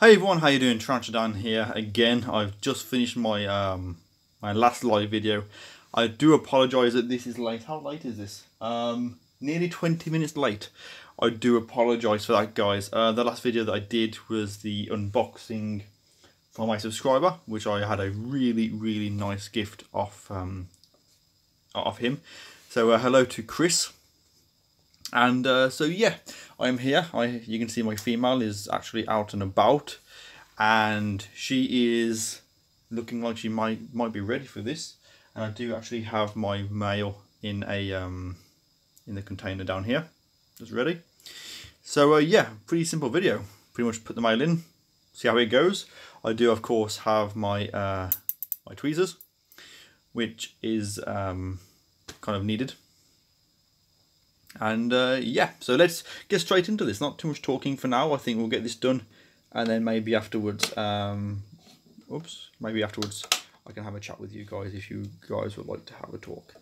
Hey everyone, how you doing? TarantulaDan here again. I've just finished my my last live video. I do apologise that this is late. How late is this? Nearly 20 minutes late. I do apologise for that, guys. The last video that I did was the unboxing from my subscriber, which I had a really nice gift off him. So hello to Chris. And so yeah, I'm here. You can see my female is actually out and about, and she is looking like she might be ready for this. And I do actually have my male in a in the container down here, just ready. So yeah, pretty simple video. Pretty much put the male in, see how it goes. I do of course have my my tweezers, which is kind of needed. And yeah, so let's get straight into this. Not too much talking for now. I think we'll get this done, and then maybe afterwards, maybe afterwards I can have a chat with you guys if you guys would like to have a talk.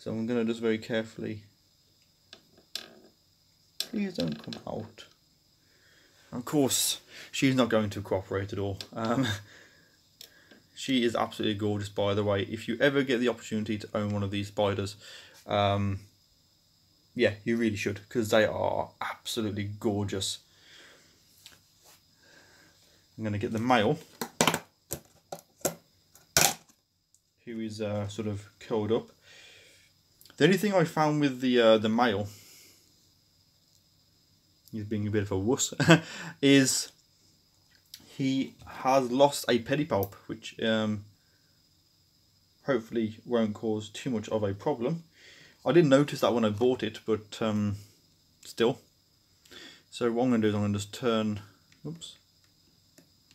So I'm going to just very carefully, please don't come out. Of course, she's not going to cooperate at all. She is absolutely gorgeous, by the way. If you ever get the opportunity to own one of these spiders, yeah, you really should, because they are absolutely gorgeous. I'm going to get the male, who is sort of curled up. The only thing I found with the male, he's being a bit of a wuss, is he has lost a pedipalp, which hopefully won't cause too much of a problem. I didn't notice that when I bought it, but still. So what I'm going to do is I'm going to just turn,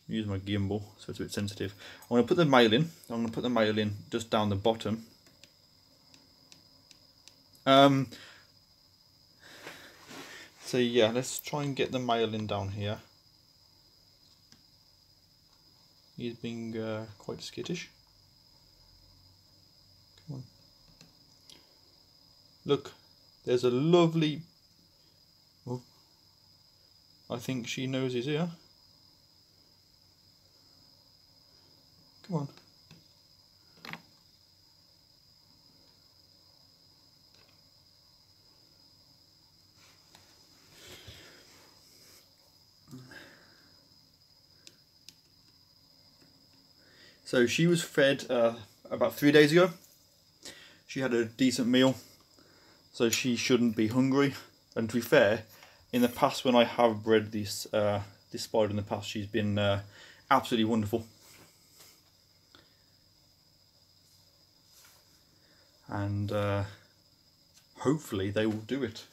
use my gimbal so it's a bit sensitive. I'm going to put the male in. I'm going to put the male in just down the bottom. So yeah, let's try and get the male in down here. He's being quite skittish. Come on. Look, there's a lovely, oh, I think she knows he's here. Come on. So she was fed about 3 days ago. She had a decent meal, so she shouldn't be hungry. And to be fair, in the past when I have bred this this spider in the past, she's been absolutely wonderful. And hopefully they will do it.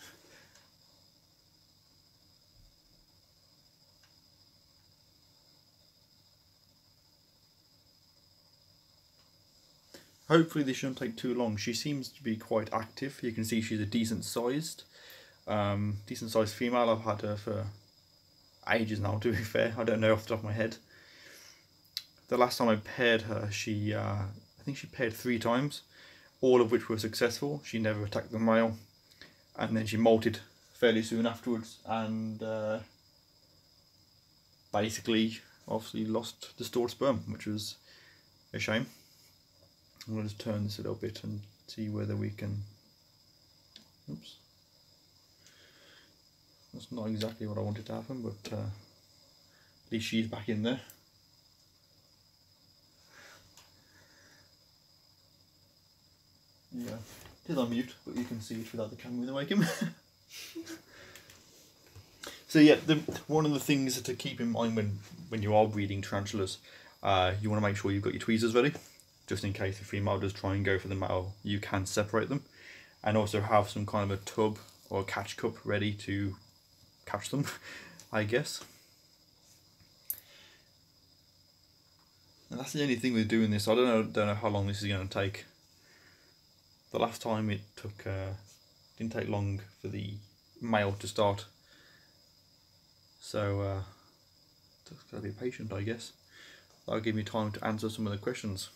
Hopefully this shouldn't take too long. She seems to be quite active. You can see she's a decent sized female. I've had her for ages now, to be fair. I don't know off the top of my head. The last time I paired her, she I think she paired 3 times, all of which were successful. She never attacked the male, and then she molted fairly soon afterwards, and basically obviously lost the stored sperm, which was a shame. I'm going to just turn this a little bit and see whether we can, oops, that's not exactly what I wanted to happen, but at least she's back in there. Yeah, it is on mute, but you can see it without the camera in the wake him. So yeah, one of the things to keep in mind when you are breeding tarantulas, you want to make sure you've got your tweezers ready, just in case the female does try and go for the male. You can separate them, and also have some kind of a tub or a catch cup ready to catch them, I guess. And that's the only thing with doing this. I don't know how long this is going to take. The last time it took didn't take long for the male to start, so just gotta be patient, I guess. That'll give me time to answer some of the questions.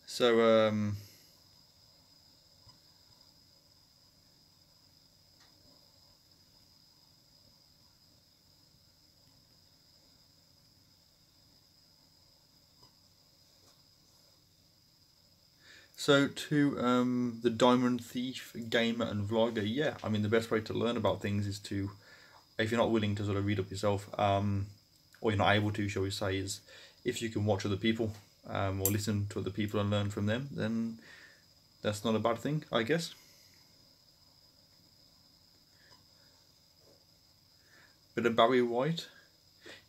So So to the Diamond Thief gamer and vlogger, yeah, I mean the best way to learn about things is to, if you're not willing to sort of read up yourself, or you're not able to, shall we say, is if you can watch other people or listen to other people and learn from them, then that's not a bad thing, I guess. Bit of Barry White.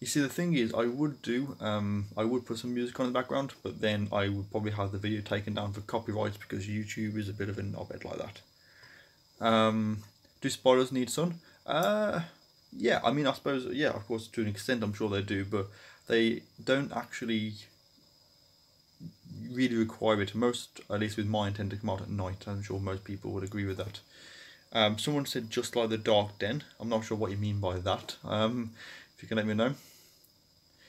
You see, the thing is, I would put some music on in the background, but then I would probably have the video taken down for copyright because YouTube is a bit of a knobhead like that. Do spiders need sun? Yeah, I mean, I suppose, yeah, of course, to an extent, I'm sure they do, but they don't actually really require it. Most, at least with mine, tend to come out at night. I'm sure most people would agree with that. Someone said just like the dark den. I'm not sure what you mean by that. If you can let me know.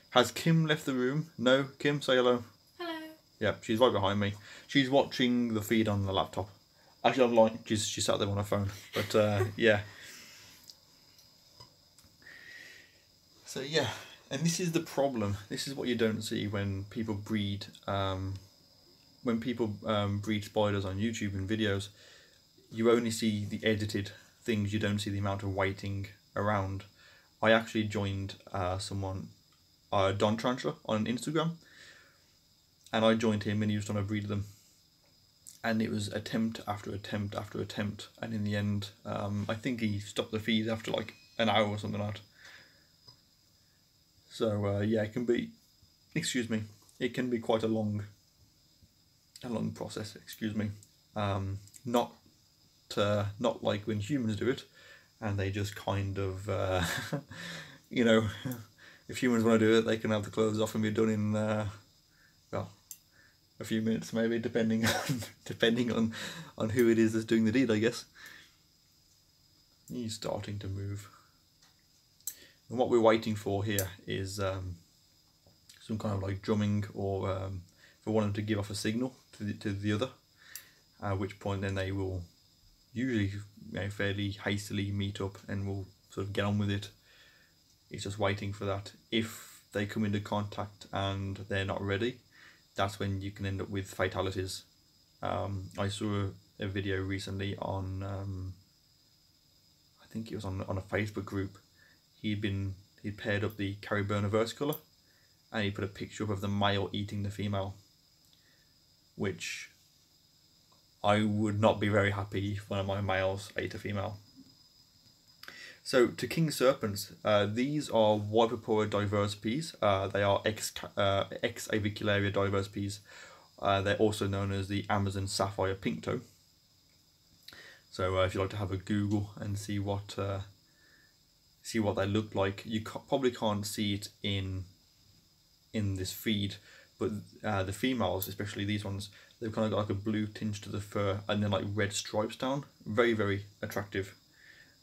Has Kim left the room? No. Kim, say hello. Hello. Yeah, she's right behind me. She's watching the feed on the laptop. Actually, online. She's sat there on her phone. But yeah. So yeah, and this is the problem. This is what you don't see when people breed. Breed spiders on YouTube and videos. You only see the edited things. You don't see the amount of waiting around. I actually joined someone, Don Tarantula, on Instagram, and I joined him, and he was trying to breed them, and it was attempt after attempt after attempt, and in the end, I think he stopped the feed after like an hour or something like that. So yeah, it can be, excuse me, it can be quite a long process. Excuse me, not like when humans do it, and they just kind of, you know, if humans want to do it, they can have the clothes off and be done in, well, a few minutes maybe, depending on who it is that's doing the deed, I guess. He's starting to move. And what we're waiting for here is some kind of like drumming, or for one of them to give off a signal to the other, at which point then they will usually, you know, fairly hastily meet up and we'll sort of get on with it. It's just waiting for that. If they come into contact and they're not ready, that's when you can end up with fatalities. I saw a video recently on, I think it was on a Facebook group. He'd paired up the caribou versicolor, and he put a picture up of the male eating the female, which I would not be very happy if one of my males ate a female. So to king serpents, these are Vipera diversipes. They are X avicularia diversipes. They're also known as the Amazon sapphire pinktoe. So if you like to have a Google and see what they look like, you probably can't see it in this feed, but the females, especially these ones, they've kind of got like a blue tinge to the fur and then like red stripes down. Very, very attractive.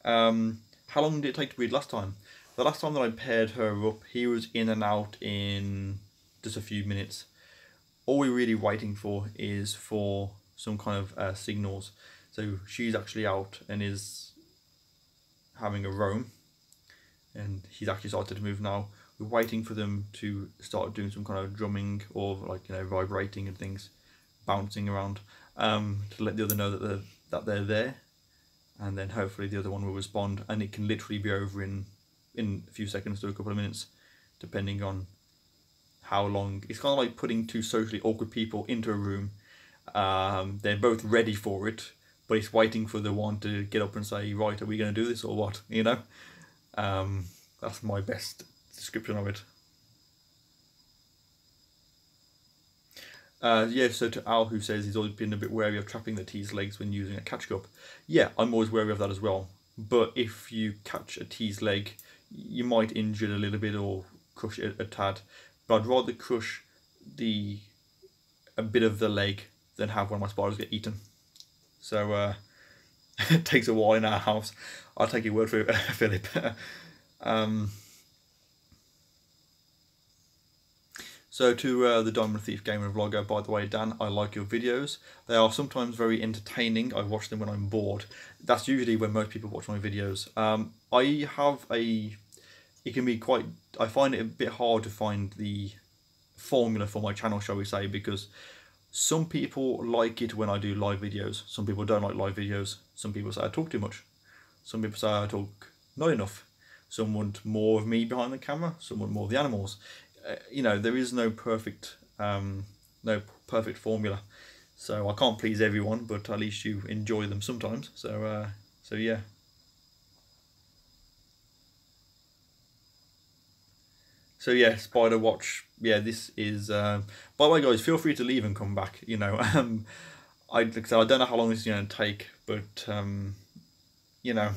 How long did it take to breed last time? The last time that I paired her up, he was in and out in just a few minutes. All we're really waiting for is for some kind of signals. So she's actually out and is having a roam, and he's actually started to move now. We're waiting for them to start doing some kind of drumming, or like, you know, vibrating and things, bouncing around, to let the other know that they're there, and then hopefully the other one will respond, and it can literally be over in a few seconds to a couple of minutes, depending on how long. It's kind of like putting two socially awkward people into a room. They're both ready for it, but it's waiting for the one to get up and say, right, are we going to do this or what, you know? That's my best description of it. Yeah, so to Al, who says he's always been a bit wary of trapping the tea's legs when using a catch cup. Yeah, I'm always wary of that as well. But if you catch a tea's leg, you might injure it a little bit or crush it a tad. But I'd rather crush a bit of the leg than have one of my spiders get eaten. So it takes a while in our house. I'll take your word for it, Philip. So to the Diamond Thief gamer and vlogger, by the way, Dan, I like your videos. They are sometimes very entertaining. I watch them when I'm bored. That's usually when most people watch my videos. It can be quite, I find it a bit hard to find the formula for my channel, shall we say, because Some people like it when I do live videos. Some people don't like live videos. Some people say I talk too much. Some people say I talk not enough. Some want more of me behind the camera. Some want more of the animals. You know, there is no perfect formula. So I can't please everyone, but at least you enjoy them sometimes. So yeah. So yeah, Spider Watch. Yeah, this is. By the way, guys, feel free to leave and come back. You know, I don't know how long this is going to take, but you know,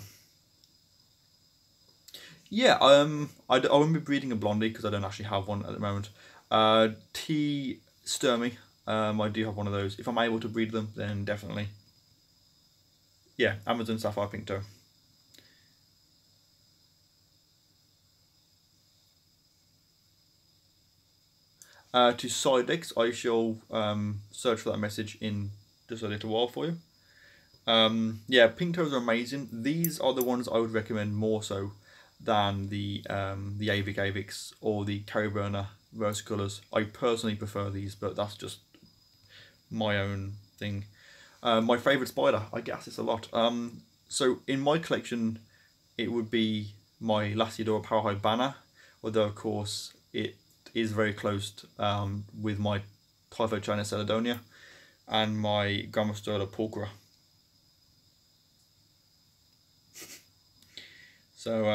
yeah. I won't be breeding a blondie because I don't actually have one at the moment. T Sturmy. I do have one of those. If I'm able to breed them, then definitely. Yeah, Amazon Sapphire Pink Toe. To Sidex, I shall search for that message in just a little while for you. Yeah, pink toes are amazing. These are the ones I would recommend more so than the Avic or the Cariburna Versicolors. I personally prefer these, but that's just my own thing. My favourite spider, I guess this a lot. So in my collection, it would be my Lasiodora Powerhide Banner, although of course it is very close with my Typhochina Celadonia and my Grammostola Pulchra. So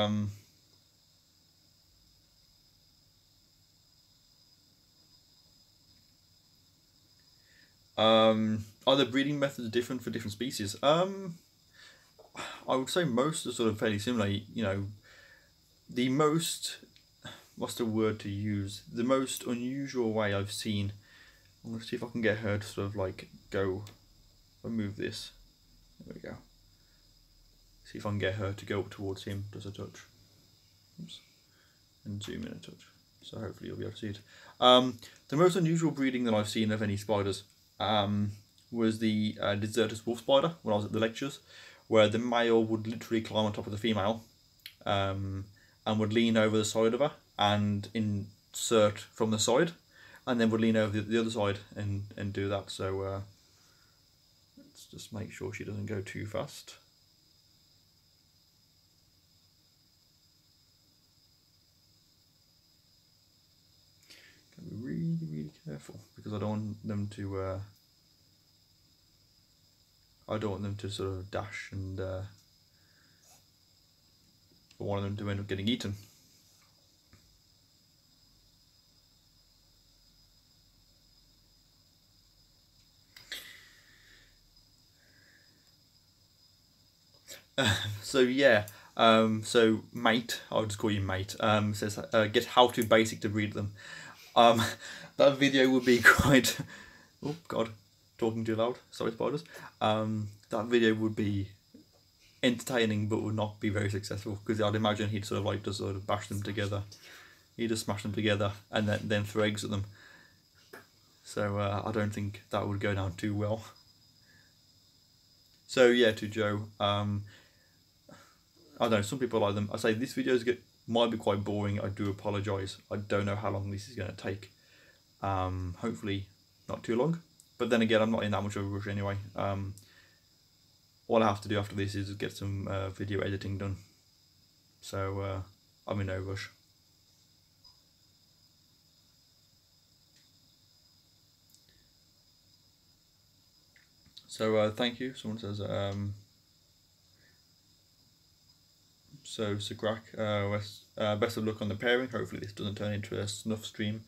are the breeding methods different for different species? I would say most are sort of fairly similar. You know, the most, what's the word to use? The most unusual way I've seen. I'm gonna see if I can get her to sort of like go. Move this. There we go. See if I can get her to go up towards him just a touch. Oops. And zoom in a touch. So hopefully you'll be able to see it. The most unusual breeding that I've seen of any spiders was the Desertus wolf spider when I was at the lectures, where the male would literally climb on top of the female and would lean over the side of her and insert from the side, and then would lean over the other side and do that. So let's just make sure she doesn't go too fast. Gotta be really, really careful because I don't want them to. I don't want them to sort of dash and for one of them to end up getting eaten. So yeah, so mate, I'll just call you mate, says get how to basic to breed them. That video would be quite, oh god, talking too loud, sorry spiders. That video would be entertaining but would not be very successful because I'd imagine he'd sort of like just sort of bash them together. He'd just smash them together and then throw eggs at them. So I don't think that would go down too well. So yeah, to Joe, I don't know, some people like them. I say this video might be quite boring. I do apologise. I don't know how long this is going to take. Hopefully not too long. But then again, I'm not in that much of a rush anyway. All I have to do after this is get some video editing done. So I'm in no rush. So thank you. Someone says so Sagrak, best of luck on the pairing. Hopefully this doesn't turn into a snuff stream.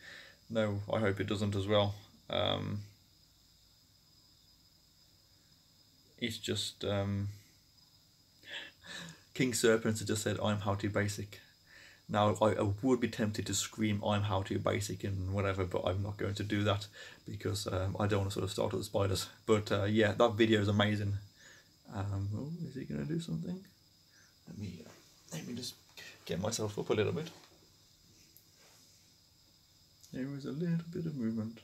No, I hope it doesn't as well. It's just King Serpents has just said I'm how to basic. Now I would be tempted to scream I'm how to basic and whatever, but I'm not going to do that because I don't want to sort of startle the spiders. But yeah, that video is amazing. Oh, is he going to do something? Let me just get myself up a little bit. There was a little bit of movement.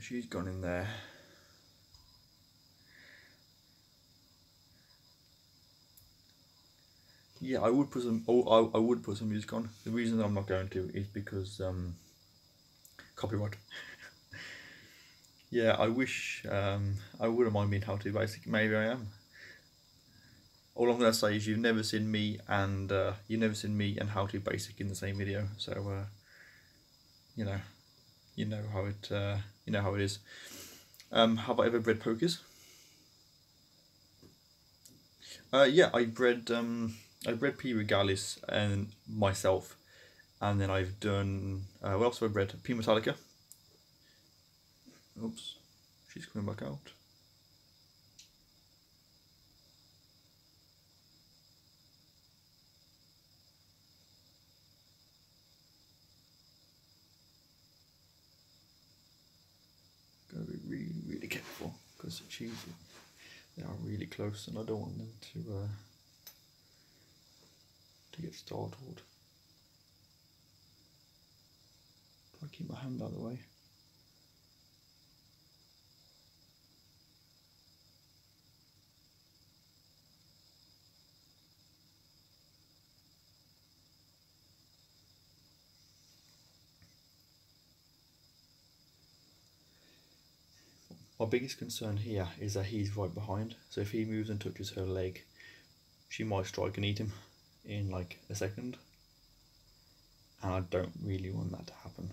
she's gone in there. Yeah, I would put some. Oh, I would put some music on. The reason that I'm not going to is because copyright. Yeah, I wish I wouldn't mind being how to basic. Maybe I am. All I'm gonna say is you've never seen me and how to basic in the same video. So you know how it is. Have I ever bred pokers? Yeah, I bred P. regalis and myself, and then I've done what else have I bred? P. metallica. Oops, she's coming back out. Gotta be really, really careful because they are really close, and I don't want them to get startled. Try to keep my hand out of the way. My biggest concern here is that he's right behind, so if he moves and touches her leg, she might strike and eat him in like a second, and I don't really want that to happen.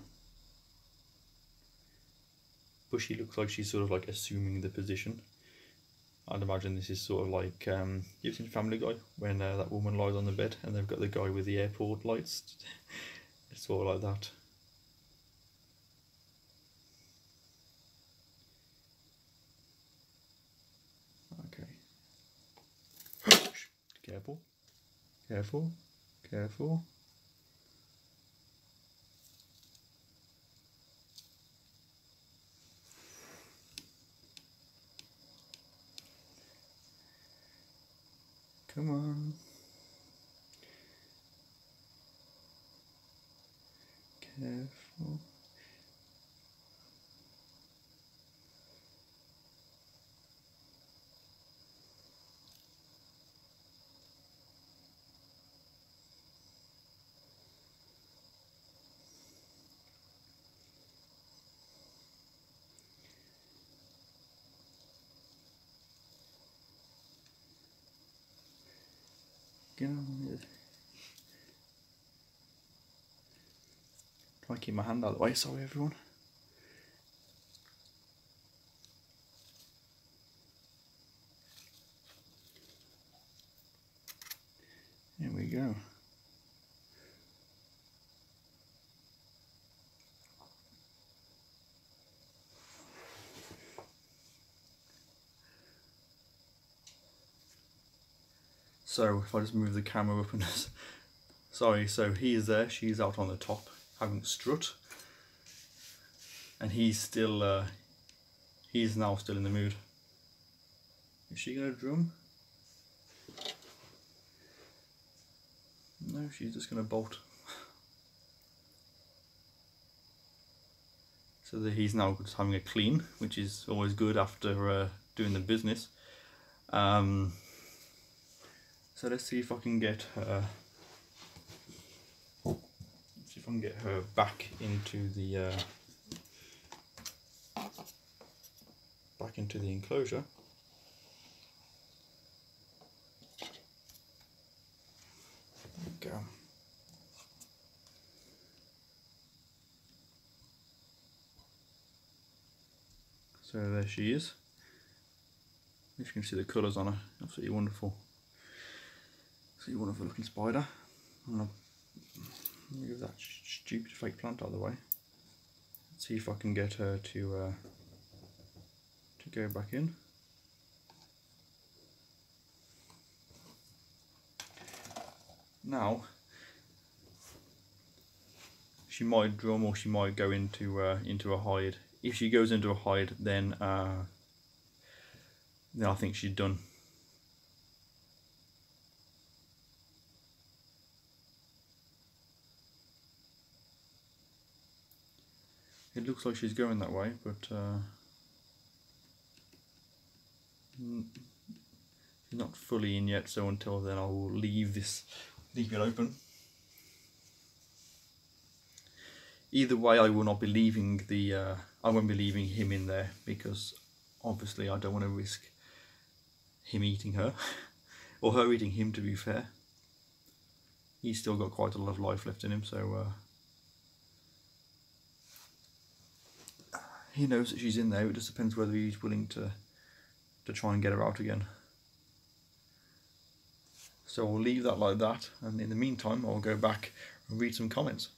But she looks like she's sort of like assuming the position. I'd imagine this is sort of like, you've seen Family Guy, when that woman lies on the bed and they've got the guy with the airport lights. It's sort of like that. Okay. Careful, careful, careful. Come on. Careful. Get on it. Try to keep my hand out of the way, sorry everyone. Here we go. So if I just move the camera up and sorry, so he is there, she's out on the top having a strut, and he's now still in the mood. Is she gonna drum? No, she's just gonna bolt. So that he's now just having a clean, which is always good after doing the business. So let's see if I can get her. See if I can get her back into the enclosure. There we go. So there she is. If you can see the colours on her, absolutely wonderful. See, wonderful looking spider. I'm gonna move that stupid fake plant out of the way. Let's see if I can get her to go back in. Now, she might drum or she might go into a hide. If she goes into a hide, then I think she's done. It looks like she's going that way, but she's not fully in yet, so until then I will leave it open. Either way, I will not be leaving I won't be leaving him in there, because obviously I don't want to risk him eating her, or her eating him, to be fair. He's still got quite a lot of life left in him, so he knows that she's in there. It just depends whether he's willing to try and get her out again. So I'll leave that like that, and in the meantime I'll go back and read some comments.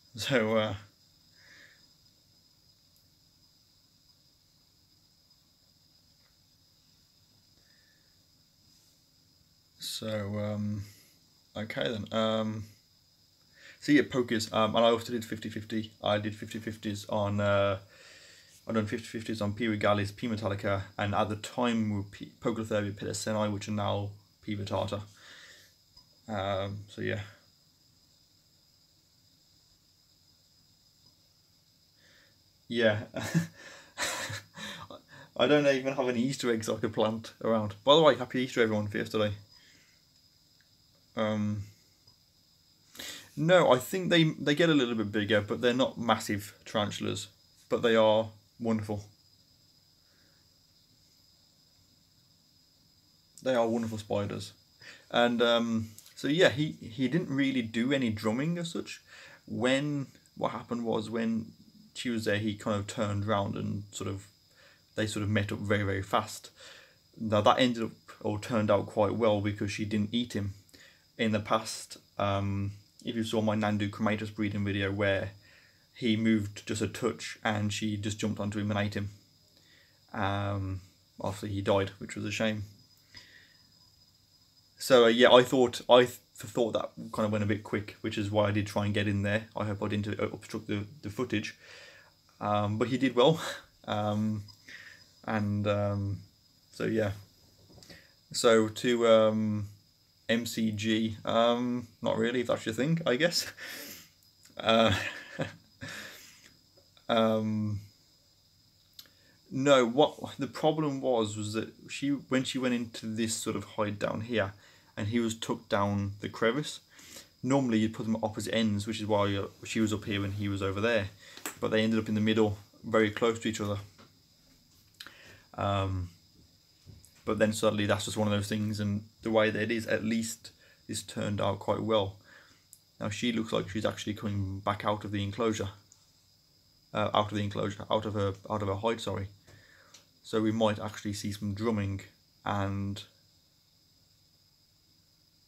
Okay then. So yeah, pokers, and I also did 50-50. I did 50-50s on I've done 50-50s on P. regalis, P. metallica, and at the time were Pokeotherapia PSN, which are now P. vittata. So yeah. Yeah. I don't even have any Easter eggs I could plant around. By the way, happy Easter everyone for yesterday. No, I think they get a little bit bigger, but they're not massive tarantulas, but they are wonderful. They are wonderful spiders. And so yeah, he didn't really do any drumming as such. What happened was, when she was there, he kind of turned around and they met up very, very fast. Now that ended up, or turned out quite well, because she didn't eat him. In the past, if you saw my Nandu Chromatus breeding video, where he moved just a touch and she just jumped onto him and ate him. After he died, which was a shame. So yeah, I thought that kind of went a bit quick, which is why I did try and get in there. I hope I didn't obstruct the footage, but he did well. So yeah. So to MCG, not really, if that's your thing, I guess. No, what the problem was that when she went into this sort of hide down here, and he was tucked down the crevice. Normally you'd put them at opposite ends, which is why she was up here and he was over there, but they ended up in the middle, very close to each other. But then suddenly that's just one of those things, and the way that it is, at least this turned out quite well. Now she looks like she's actually coming back out of the enclosure. Out of her hide, sorry. So we might actually see some drumming, and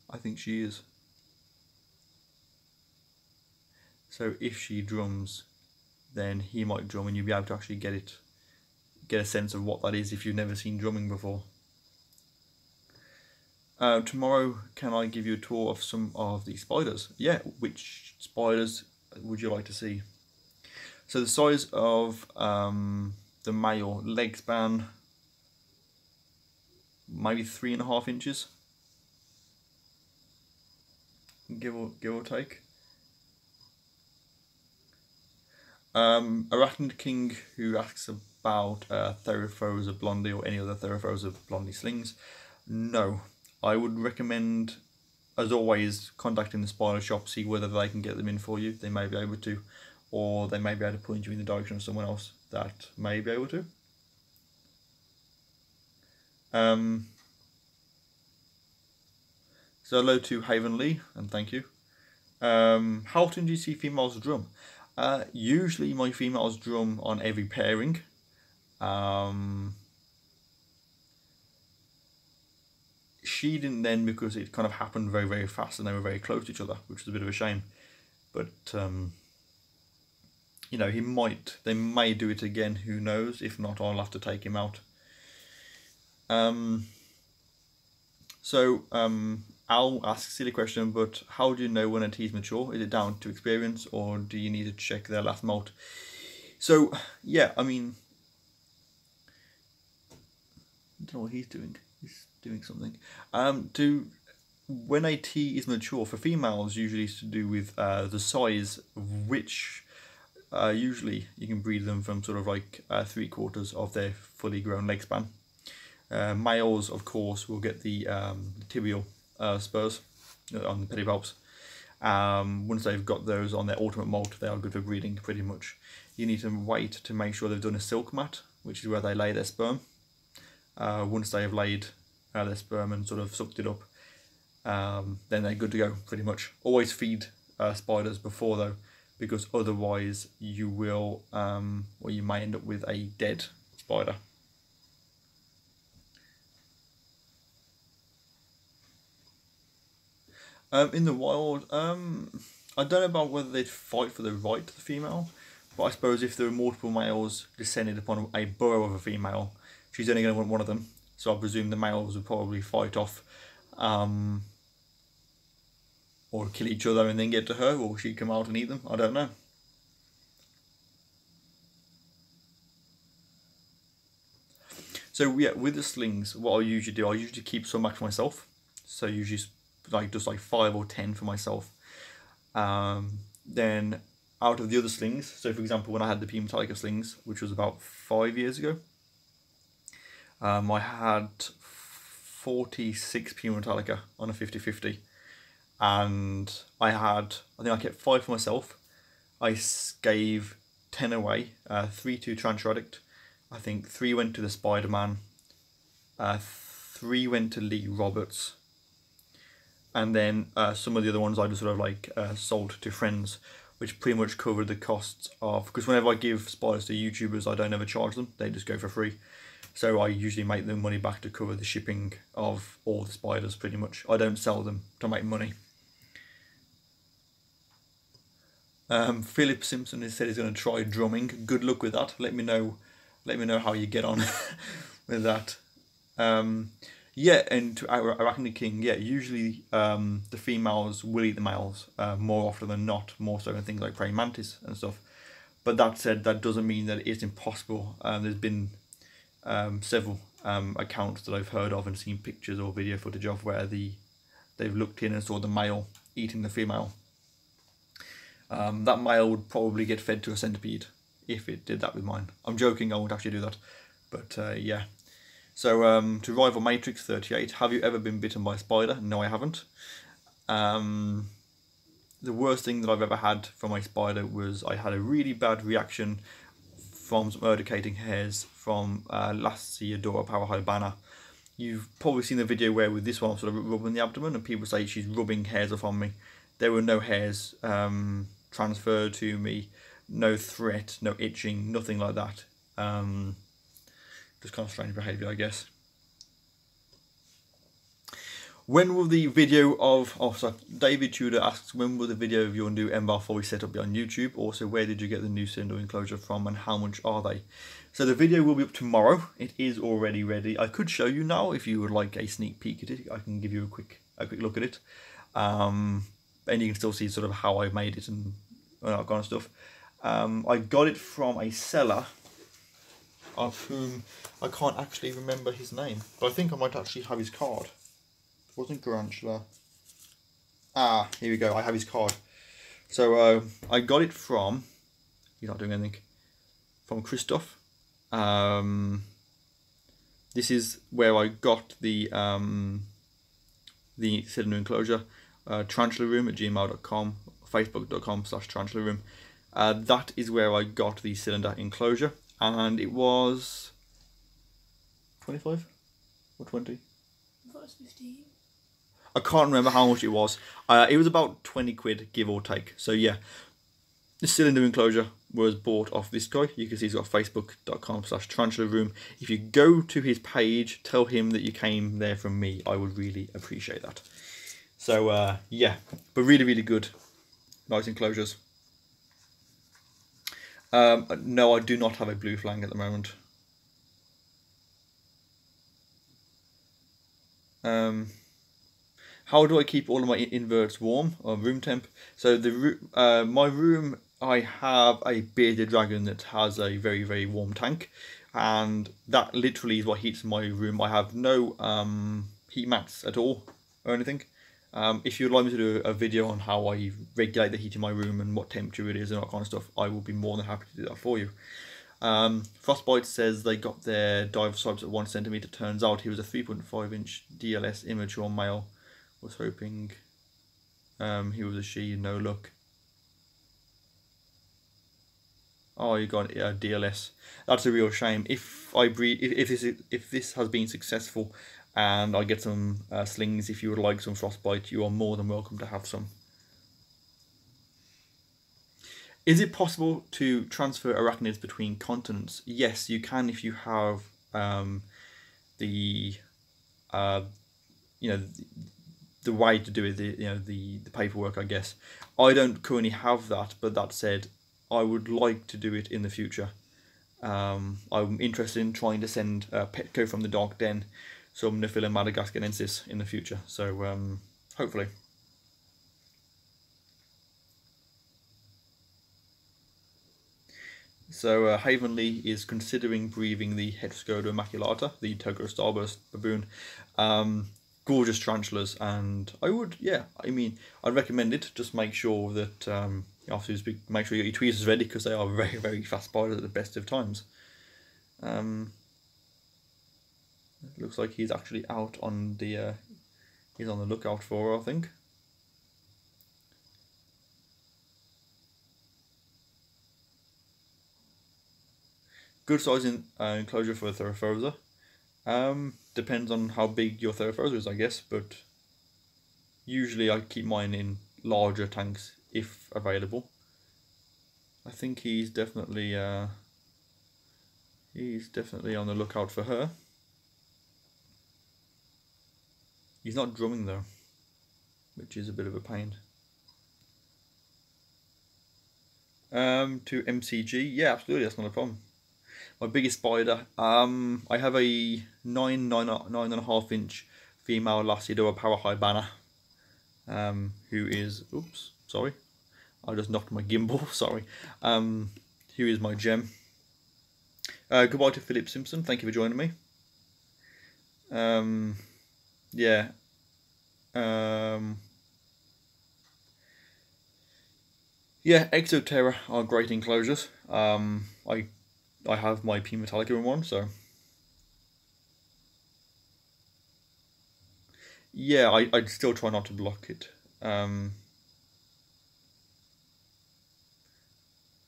I think she is. So if she drums, then he might drum, and you'll be able to actually get a sense of what that is if you've never seen drumming before. Tomorrow, can I give you a tour of some of the spiders? Yeah, which spiders would you like to see? So the size of the male leg span, maybe 3.5 inches, give or take. Arachnid King, who asks about Theraphosa blondie or any other Theraphosa blondie slings. No, I would recommend, as always, contacting the spider shop, see whether they can get them in for you. They may be able to, or they may be able to point you in the direction of someone else that may be able to. So hello to Haven Lee, and thank you. How often do you see females drum? Usually my females drum on every pairing. She didn't then, because it kind of happened very, very fast and they were very close to each other, which was a bit of a shame. But you know, they may do it again, who knows? If not, I'll have to take him out. Al asks a silly question, but how do you know when a tea is mature? Is it down to experience, or do you need to check their last molt? So yeah, I mean, I don't know what he's doing. He's doing something. When a tea is mature for females, usually it's to do with the size of which usually you can breed them from sort of like 3/4 of their fully grown leg span. Males, of course, will get the tibial spurs on the pedipalps. Once they've got those on their ultimate molt, they are good for breeding pretty much. You need to wait to make sure they've done a silk mat, which is where they lay their sperm. Once they have laid their sperm and sort of sucked it up, then they're good to go pretty much. Always feed spiders before though, because otherwise you will, or you may end up with a dead spider. In the wild, I don't know about whether they'd fight for the right to the female, but I suppose if there are multiple males descended upon a burrow of a female, she's only going to want one of them. So I presume the males would probably fight off, or kill each other and then get to her, or she'd come out and eat them. I don't know. So yeah, with the slings, what I usually do, I usually keep some back for myself. So usually just like 5 or 10 for myself. Then out of the other slings, so for example, when I had the P Metallica slings, which was about 5 years ago, I had 46 P Metallica on a 50-50, and I think I kept 5 for myself. I gave 10 away, 3 to TarantulaDan, I think 3 went to the Spider-Man, 3 went to Lee Roberts, and then some of the other ones I just sort of like sold to friends, which pretty much covered the costs of, because whenever I give spiders to YouTubers, I don't ever charge them, they just go for free. So I usually make the money back to cover the shipping of all the spiders pretty much. I don't sell them to make money. Philip Simpson has said he's going to try drumming. Good luck with that. Let me know how you get on with that. Yeah, and to Arachnid King, yeah, usually the females will eat the males more often than not, more so in things like praying mantis and stuff. But that said, that doesn't mean that it's impossible. There's been several accounts that I've heard of and seen pictures or video footage of where they've looked in and saw the male eating the female. That male would probably get fed to a centipede if it did that with mine. I'm joking, I won't actually do that, but yeah. So to rival Matrix 38, have you ever been bitten by a spider? No, I haven't. The worst thing that I've ever had from a spider was I had a really bad reaction from some urticating hairs from Lassiodora parahybana. You've probably seen the video where with this one I'm sort of rubbing the abdomen and people say she's rubbing hairs off on me. There were no hairs transferred to me, no threat, no itching, nothing like that. Just kind of strange behaviour, I guess. When will the video of, David Tudor asks, when will the video of your new M-Bar Foley setup be on YouTube? Also, where did you get the new cylinder enclosure from and how much are they? So the video will be up tomorrow. It is already ready. I could show you now if you would like a sneak peek at it. I can give you a quick look at it. And you can still see sort of how I made it and all that kind of stuff. I got it from a seller of whom I can't actually remember his name, but I think I might actually have his card. It wasn't Tarantula. Ah, here we go, I have his card. So I got it from, he's not doing anything, from Christoph. This is where I got the cylinder enclosure, tarantularoom@gmail.com, facebook.com/tarantularoom. That is where I got the cylinder enclosure, and it was 25 or 20? I thought it was 15. I can't remember how much it was. It was about 20 quid, give or take. So yeah, the cylinder enclosure was bought off this guy. You can see he's got facebook.com/tarantularoom. If you go to his page, tell him that you came there from me. I would really appreciate that. So yeah, but really, really good. Nice enclosures. No, I do not have a blue flang at the moment. How do I keep all of my inverts warm or room temp? So my room, I have a bearded dragon that has a very, very warm tank, and that literally is what heats my room. I have no heat mats at all or anything. If you'd like me to do a video on how I regulate the heat in my room and what temperature it is and that kind of stuff, I will be more than happy to do that for you. Frostbite says they got their diversipes at 1 centimeter. Turns out he was a 3.5-inch DLS immature male. Was hoping he was a she. No luck. Oh, you got a DLS. That's a real shame. If I breed, if this has been successful, and I get some slings, if you would like some frostbite, you are more than welcome to have some. Is it possible to transfer arachnids between continents? Yes, you can if you have the the way to do it, the paperwork, I guess. I don't currently have that, but that said, I would like to do it in the future. I'm interested in trying to send Petco from the Dark Den some Nephila madagascarensis in the future, so hopefully. So Havenly is considering breeding the Heteroscoda maculata, the Tokyo Starburst baboon. Gorgeous tarantulas, and I'd recommend it. Just make sure that make sure you get your tweezers ready, because they are very, very fast spiders at the best of times. It looks like he's actually out on the he's on the lookout for her, I think. Good size enclosure for a Theraphosa. Depends on how big your Theraphosa is, I guess, but usually I keep mine in larger tanks if available. I think he's definitely on the lookout for her. He's not drumming though, which is a bit of a pain. To MCG, yeah, absolutely, that's not a problem. My biggest spider, I have a 9.5 inch female Lacidora Parahybana, who is, oops, sorry, I just knocked my gimbal, sorry, who is my gem. Goodbye to Philip Simpson, thank you for joining me. Yeah. Yeah, Exoterra are great enclosures. I have my P Metallica in one, so yeah, I'd still try not to block it.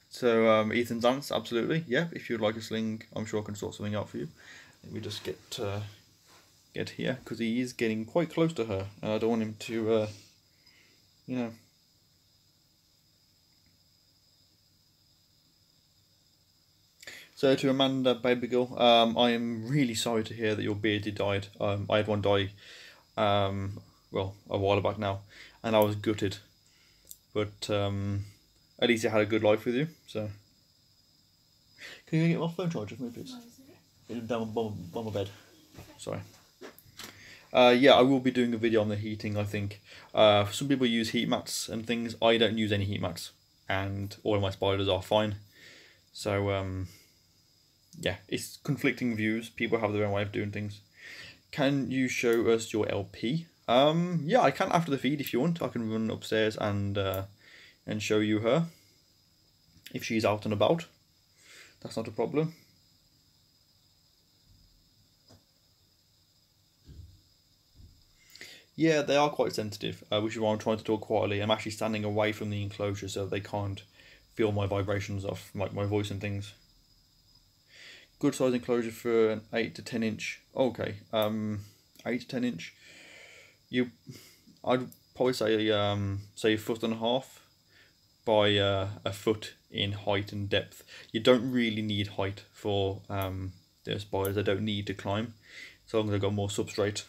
So Ethan Zance, absolutely, yeah. If you'd like a sling, I'm sure I can sort something out for you. Let me just get here, because he is getting quite close to her, and I don't want him to, you know. So to Amanda Baby Girl, I am really sorry to hear that your bearded died. I had one die, well, a while back now, and I was gutted. But at least I had a good life with you. So, can you get my phone charger for me, please? Down by my bed. Sorry. Yeah, I will be doing a video on the heating, I think. Some people use heat mats and things. I don't use any heat mats, and all of my spiders are fine. So, yeah, it's conflicting views. People have their own way of doing things. Can you show us your LP? Yeah, I can after the feed if you want. I can run upstairs and show you her if she's out and about. That's not a problem. Yeah, they are quite sensitive, which is why I'm trying to talk quietly. I'm actually standing away from the enclosure so they can't feel my vibrations off like my voice and things. Good size enclosure for an 8 to 10 inch. Okay, 8 to 10 inch. I'd probably say a foot and a half by a foot in height and depth. You don't really need height for their spiders. They don't need to climb, as long as they've got more substrate.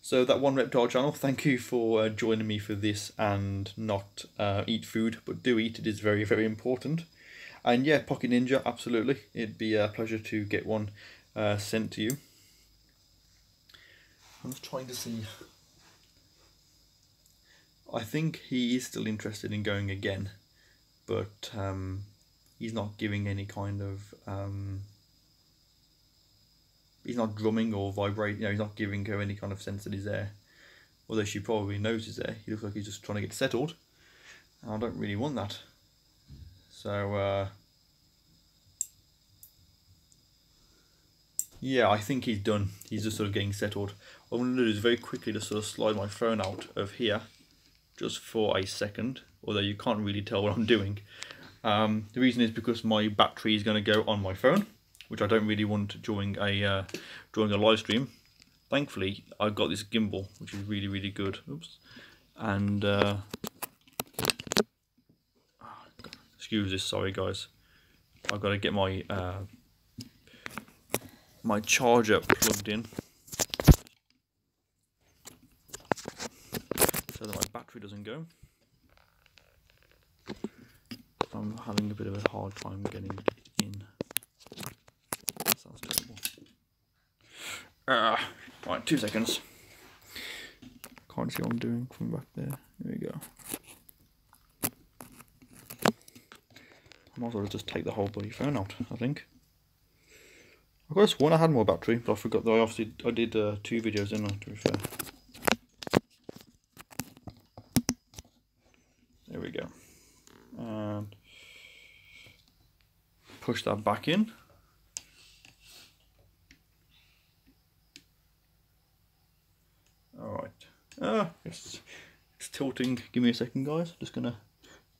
So that one reptile channel, thank you for joining me for this and not eat food, but do eat. It is very, very important. And yeah, Pocket Ninja, absolutely. It'd be a pleasure to get one sent to you. I'm just trying to see. I think he is still interested in going again, but he's not giving any kind of he's not drumming or vibrating. You know, he's not giving her any kind of sense that he's there. Although she probably knows he's there. He looks like he's just trying to get settled. And I don't really want that. So yeah, I think he's done. He's just sort of getting settled. What I'm going to do is very quickly just sort of slide my phone out of here, just for a second. Although you can't really tell what I'm doing. The reason is because my battery is going to go on my phone, which I don't really want during a live stream. Thankfully, I've got this gimbal, which is really, really good. Oops. And excuse this, sorry guys. I've got to get my my charger plugged in so that my battery doesn't go. I'm having a bit of a hard time getting in. That sounds terrible. Right, 2 seconds. Can't see what I'm doing from back there. There we go. I might as well just take the whole bloody phone out, I think. I could have sworn I had more battery, but I forgot that I did 2 videos, didn't I, to be fair. There we go. And push that back in. Alright. It's tilting. Give me a second, guys. Just gonna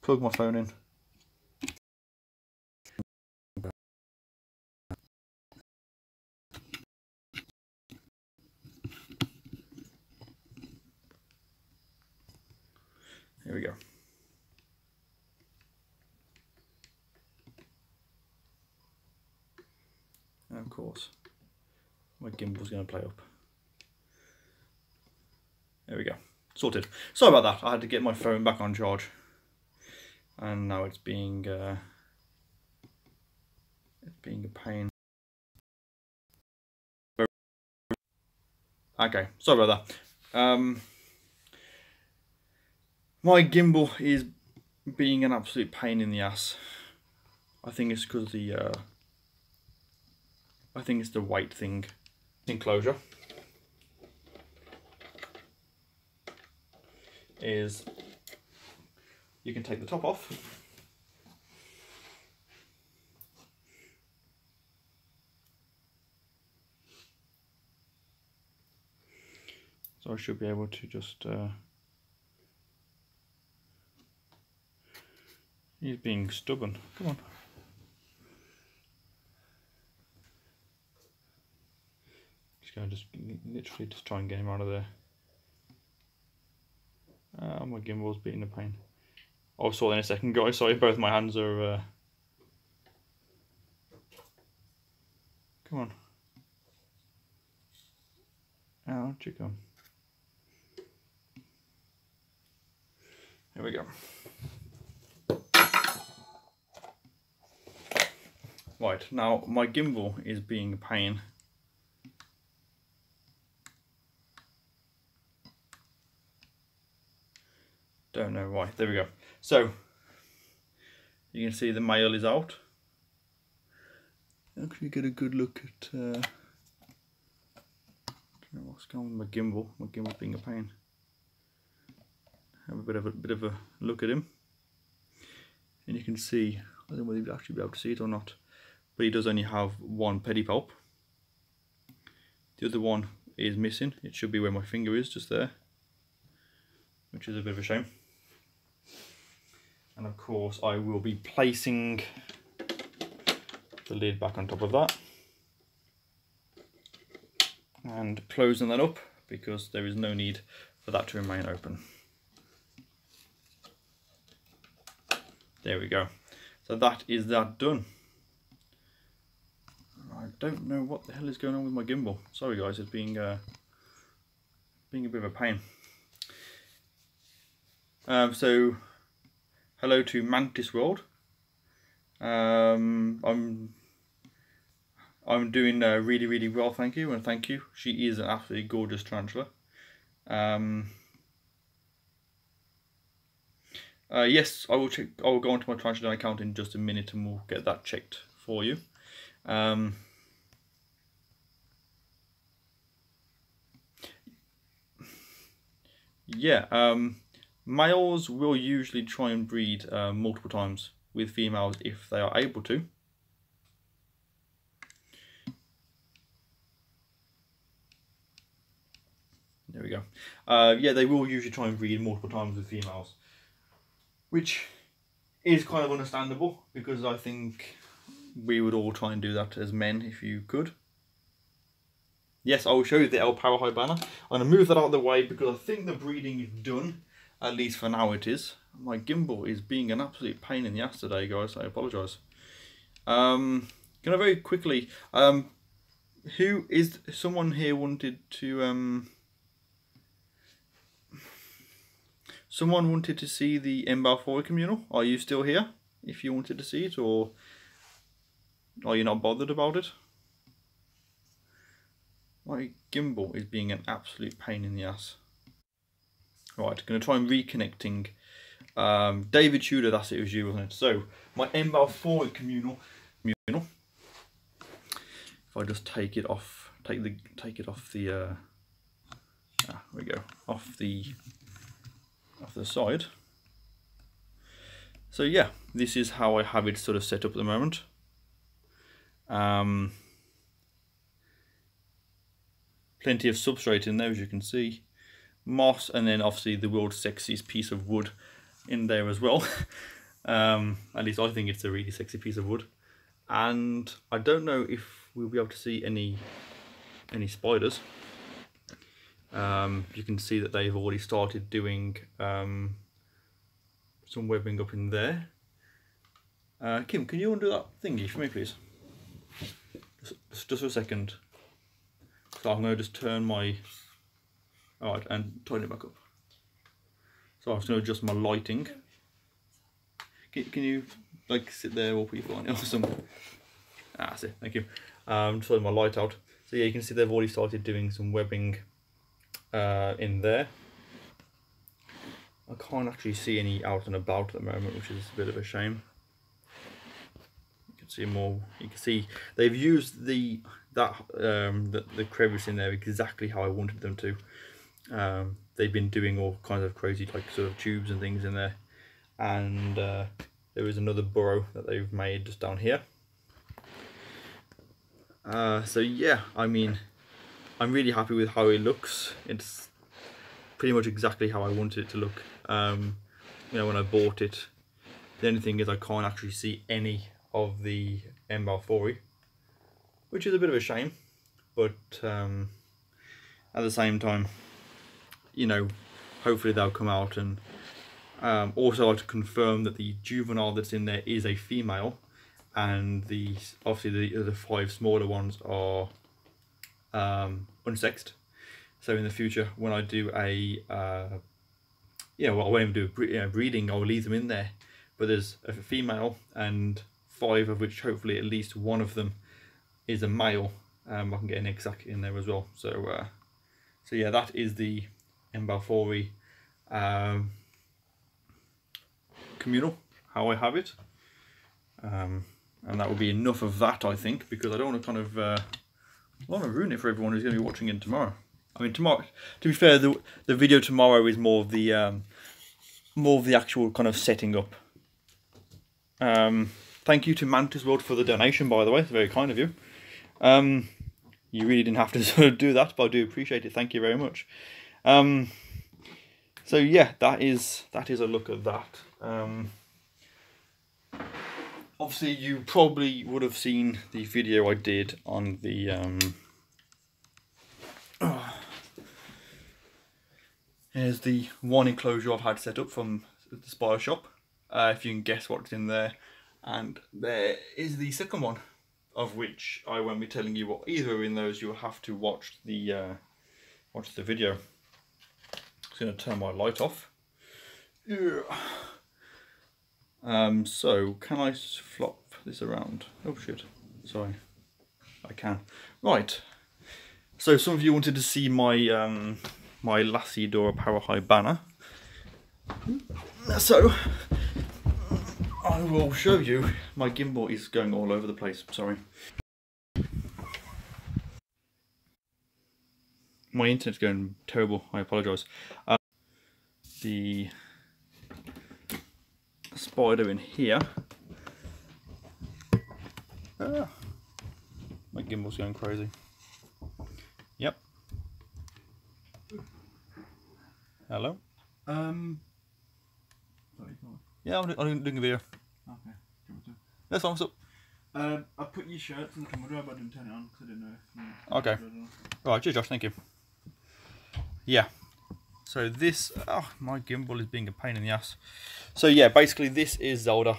plug my phone in. Here we go. And of course, my gimbal's going to play up. There we go. Sorted. Sorry about that. I had to get my phone back on charge. And now it's being a pain. Okay, sorry about that. My gimbal is being an absolute pain in the ass. I think it's because the I think it's the weight thing. Enclosure is you can take the top off. So I should be able to just he's being stubborn. Come on. Just gonna literally just try and get him out of there. My gimbal's beating a pain. I'll sort in a second, guys. Sorry, both my hands are. Come on. Out you come. There we go. Right, now my gimbal is being a pain. Don't know why. There we go. So you can see the male is out. Actually get a good look at I don't know what's going on with my gimbal. My gimbal's being a pain. Have a bit of a look at him. And you can see, I don't know whether you'll actually be able to see it or not, but he does only have one pedipalp. The other one is missing. It should be where my finger is, just there, which is a bit of a shame. And of course I will be placing the lid back on top of that and closing that up because there is no need for that to remain open. There we go. So that is that done. I don't know what the hell is going on with my gimbal. Sorry guys, it's being a bit of a pain. So hello to Mantis World. I'm doing really well, thank you, and thank you. She is an absolutely gorgeous tarantula. Yes, I will check. I will go onto my TarantulaDan account in just a minute, and we'll get that checked for you. Yeah, males will usually try and breed multiple times with females if they are able to. There we go. Yeah, they will usually try and breed multiple times with females, which is kind of understandable, because I think we would all try and do that as men if you could. Yes, I will show you the L Power High banner. I'm going to move that out of the way because I think the breeding is done, at least for now it is. My gimbal is being an absolute pain in the ass today, guys, I apologise. Gonna very quickly, who is, someone here wanted to, someone wanted to see the M-Balfour communal. Are you still here if you wanted to see it, or are you not bothered about it? My gimbal is being an absolute pain in the ass. Right, going to try and reconnecting. David Tudor, that's it, was you, wasn't it? So, my M-Balfour communal. If I just take it off, take it off the, there we go, off the side. So yeah, this is how I have it sort of set up at the moment. Plenty of substrate in there, as you can see. Moss, and then obviously the world's sexiest piece of wood in there as well. At least I think it's a really sexy piece of wood. And I don't know if we'll be able to see any spiders. You can see that they've already started doing some webbing up in there. Kim, can you undo that thingy for me, please? Just for a second. So I'm going to just turn my... Alright, and tighten it back up. So I'm just going to adjust my lighting. Can you, like, sit there or put your foot on it or something? Ah, that's it, thank you. Just turn my light out. So yeah, you can see they've already started doing some webbing in there. I can't actually see any out and about at the moment, which is a bit of a shame. You can see more. You can see they've used the crevice in there exactly how I wanted them to. They've been doing all kinds of crazy, like, sort of tubes and things in there, and there is another burrow that they've made just down here. So yeah, I mean, I'm really happy with how it looks. It's pretty much exactly how I wanted it to look. You know, when I bought it. The only thing is I can't actually see any of the M-Balfour, which is a bit of a shame, but at the same time, you know, hopefully they'll come out. And also I like to confirm that the juvenile that's in there is a female, and obviously the other 5 smaller ones are unsexed. So in the future, when I do I won't even do a breeding, I'll leave them in there. But there's a female, and 5 of which hopefully at least one of them is a male. I can get an exact in there as well. So yeah, that is the M-Balfour communal, how I have it. And that will be enough of that, I think, because I don't want to kind of ruin it for everyone who's going to be watching it tomorrow. I mean, tomorrow, to be fair, the video tomorrow is more of the actual kind of setting up. Thank you to Mantis World for the donation, by the way. It's very kind of you. You really didn't have to sort of do that, but I do appreciate it. Thank you very much. So yeah, that is a look at that. Obviously, you probably would have seen the video I did on the here's the one enclosure I've had set up from the spider shop. If you can guess what's in there, and there is the second one, of which I won't be telling you what either are in those. You'll have to watch the video. I'm just going to turn my light off. Yeah. So can I flop this around? Oh shit, sorry. I can. Right. So some of you wanted to see my my Lassie Dora Power High banner. So I will show you. My gimbal is going all over the place, sorry. My internet's going terrible, I apologise. The spider in here. My gimbal's going crazy. Yep. Hello? Yeah, I'm doing a video. Okay. That's fine, what's up? I put your shirts in the camera, but I didn't turn it on because I didn't know if Okay. Right, cheers Josh, thank you. Yeah. So this, oh, my gimbal is being a pain in the ass. So yeah, basically this is Zelda,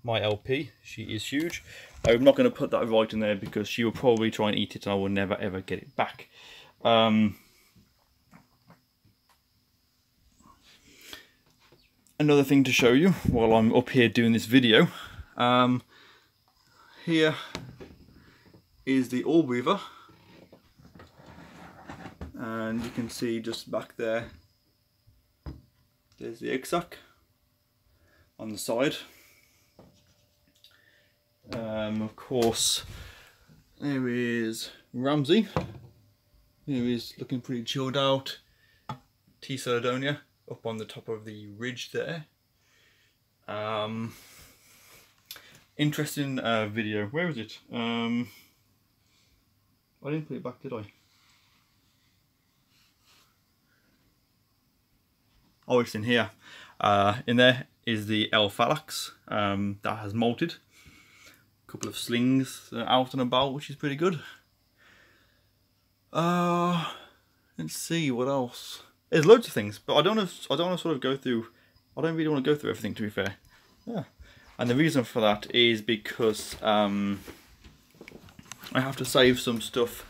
my LP. She is huge. I'm not going to put that right in there because she will probably try and eat it and I will never ever get it back. Another thing to show you while I'm up here doing this video. Here is the orb weaver. And you can see just back there, there's the egg sac on the side. Of course, there is Ramsey, who is looking pretty chilled out. TarantulaDan up on the top of the ridge there. Interesting video. Where is it? I didn't put it back, did I? Oh, it's in here. In there is the L-Phalax that has molted. A couple of slings out and about, which is pretty good. Let's see what else. There's loads of things, but I don't want to sort of go through. I don't really want to go through everything, to be fair. Yeah, and the reason for that is because I have to save some stuff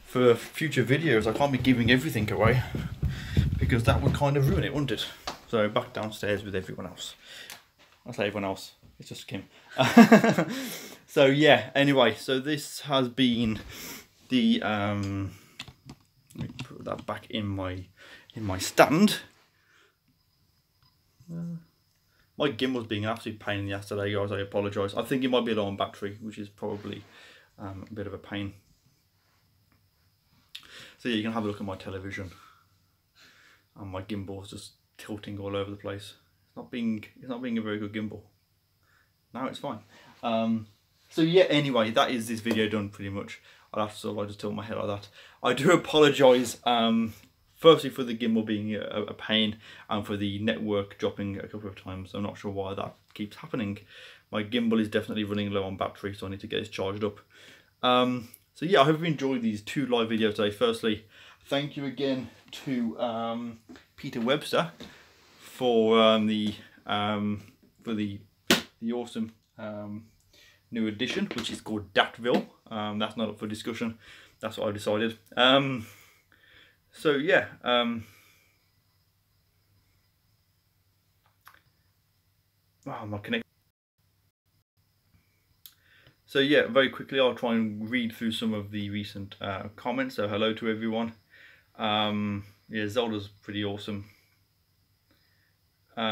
for future videos. I can't be giving everything away, because that would kind of ruin it, wouldn't it? So back downstairs with everyone else. I say everyone else, it's just Kim. So yeah, anyway, so this has been the let me put that back in my stand. My gimbal's being an absolute pain in the ass today, guys. I apologise. I think it might be low on battery, which is probably a bit of a pain. So yeah, you can have a look at my television. And my gimbal's just tilting all over the place. It's not being a very good gimbal. Now it's fine. So yeah, anyway, that is this video done pretty much. I'll have to sort of just tilt my head like that. I do apologise, firstly for the gimbal being a pain and for the network dropping a couple of times. I'm not sure why that keeps happening. My gimbal is definitely running low on battery, so I need to get it charged up. So yeah, I hope you enjoyed these 2 live videos today. Firstly, thank you again to Peter Webster for the awesome new edition, which is called Datville. That's not up for discussion. That's what I decided. So yeah. Wow, my connection. So yeah, very quickly I'll try and read through some of the recent comments. So hello to everyone. Yeah, Zelda's pretty awesome. So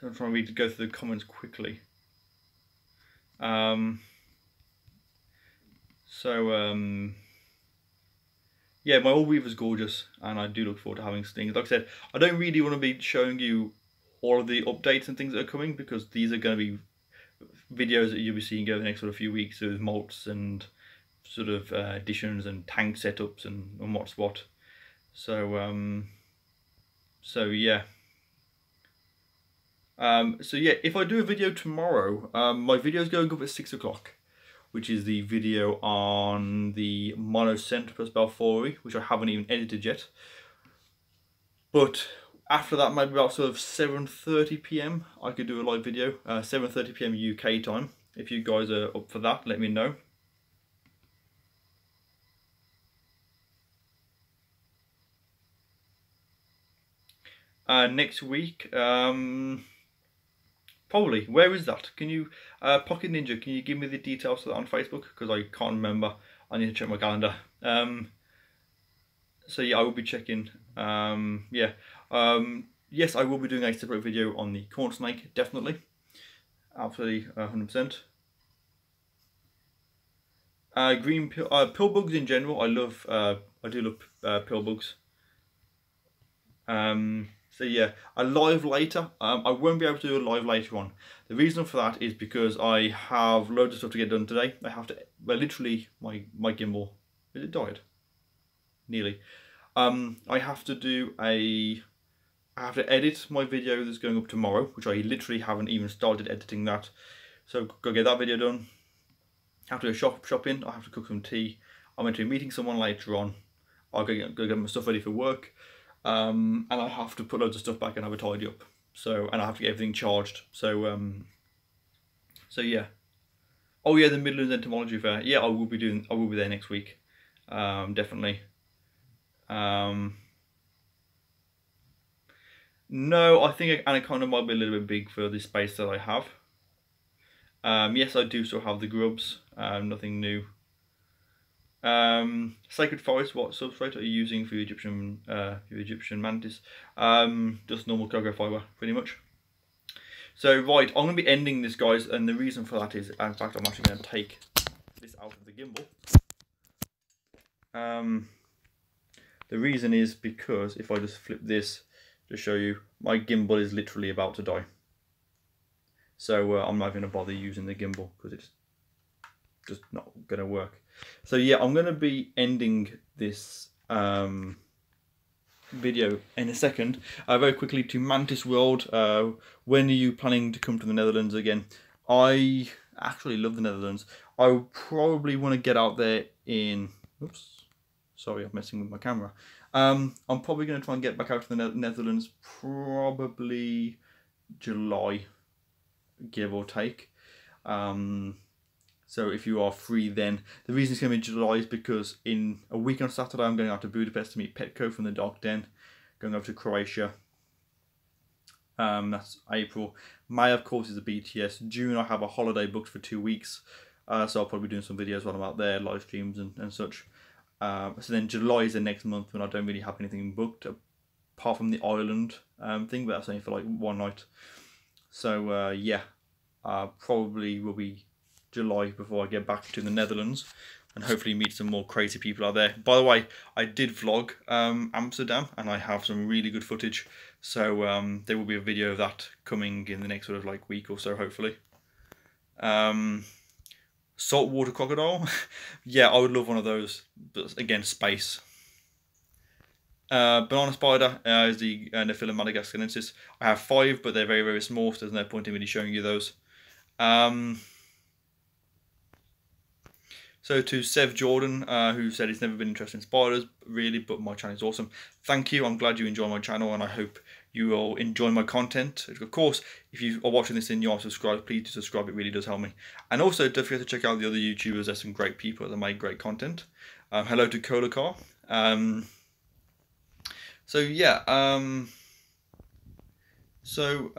I'm trying to go through the comments quickly. Yeah, my orb weaver's gorgeous, and I do look forward to having slings. Like I said, I don't really want to be showing you all of the updates and things that are coming, because these are going to be videos that you'll be seeing over the next sort of few weeks with molts and sort of additions and tank setups and what's what. So so yeah. So yeah, if I do a video tomorrow, my video is going up at 6 o'clock, which is the video on the Monocentropus balfouri, which I haven't even edited yet. But after that, maybe about sort of 7:30 PM, I could do a live video, 7:30 PM UK time. If you guys are up for that, let me know. Next week, probably. Where is that? Can you, Pocket Ninja, can you give me the details of that on Facebook? Because I can't remember. I need to check my calendar. So yeah, I will be checking. Yes, I will be doing a separate video on the corn snake, definitely. Absolutely, 100%. Green pill bugs in general. I do love pill bugs. So yeah, a live later. I won't be able to do a live later on. The reason for that is because I have loads of stuff to get done today. I have to, well, literally my gimbal, is it died? Nearly. I have to edit my video that's going up tomorrow, which I literally haven't even started editing that. So go get that video done. I have to go shopping. I have to cook some tea. I'm meant to be meeting someone later on. I'll go get my stuff ready for work. And I have to put loads of stuff back and have a tidy up. So, and I have to get everything charged. So, so yeah. Oh yeah, the Midlands Entomology Fair. Yeah, I will be there next week. Definitely. No, I think Anaconda might be a little bit big for the space that I have. Yes, I do still have the grubs. Nothing new. Sacred Forest, what substrate are you using for your Egyptian mantis? Just normal cocoa fibre, pretty much. So right, I'm going to be ending this, guys, and the reason for that is, in fact, I'm actually going to take this out of the gimbal. The reason is because if I just flip this to show you, my gimbal is literally about to die. So I'm not going to bother using the gimbal because it's just not going to work. So yeah, I'm going to be ending this video in a second. Very quickly to Mantis World. When are you planning to come to the Netherlands again? I actually love the Netherlands. I probably want to get out there in... Oops. Sorry, I'm messing with my camera. I'm probably going to try and get back out to the Netherlands probably July, give or take. So if you are free then. The reason it's going to be July is because in a week on Saturday I'm going out to Budapest to meet Petco from the Dark Den. Going over to Croatia. That's April. May of course is the BTS. June I have a holiday booked for 2 weeks. So I'll probably be doing some videos while I'm out there, live streams and such. So then July is the next month when I don't really have anything booked apart from the island thing, but that's only for like 1 night. So yeah, probably will be July before I get back to the Netherlands and hopefully meet some more crazy people out there. By the way, I did vlog Amsterdam and I have some really good footage. So there will be a video of that coming in the next sort of like week or so, hopefully. Saltwater crocodile. Yeah, I would love one of those, but again, space. Banana spider is the Nephila madagascarensis. I have 5, but they're very, very small, so there's no point in really showing you those. So to Sev Jordan, who said he's never been interested in spiders, really, but my channel is awesome. Thank you. I'm glad you enjoy my channel, and I hope you all enjoy my content. Of course, if you are watching this and you aren't subscribed, please do subscribe. It really does help me. And also, don't forget to check out the other YouTubers. There's some great people that make great content. Hello to Cola Car. So yeah. So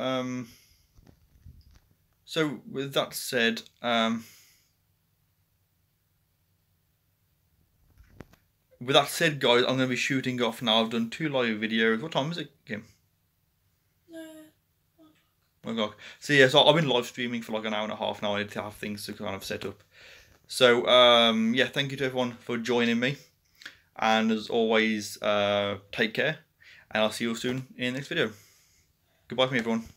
with that said, guys, I'm going to be shooting off now. I've done 2 live videos. What time is it, Kim? 1 o'clock. So yeah, so I've been live streaming for like an hour and a half now. I need to have things to kind of set up. So yeah, thank you to everyone for joining me. And as always, take care. And I'll see you all soon in the next video. Goodbye from me, everyone.